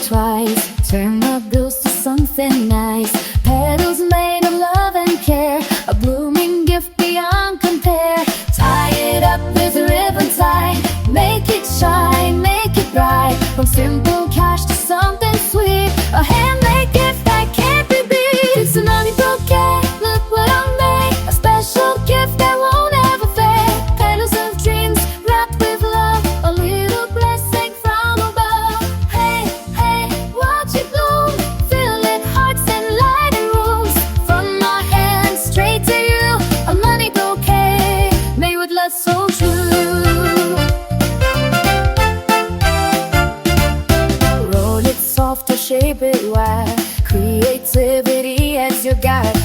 twice. Turn the blues to something nice. Petals made of love and care, a blooming gift beyond compare. Tie it up with a ribbon tie, make it shine, make it bright. From simple cash to something sweet, a handmade gift that can't be beat. It's a money bouquet, look what I made, a special gift that won't ever fade. Petals of dreams wrapped with love, a little blessing from above. Hey, hey, watch it bloom, fill it hearts and light and rooms. From my hand straight to you, a money bouquet made with love so true. Roll it soft or shape it wide, creativity as your guide.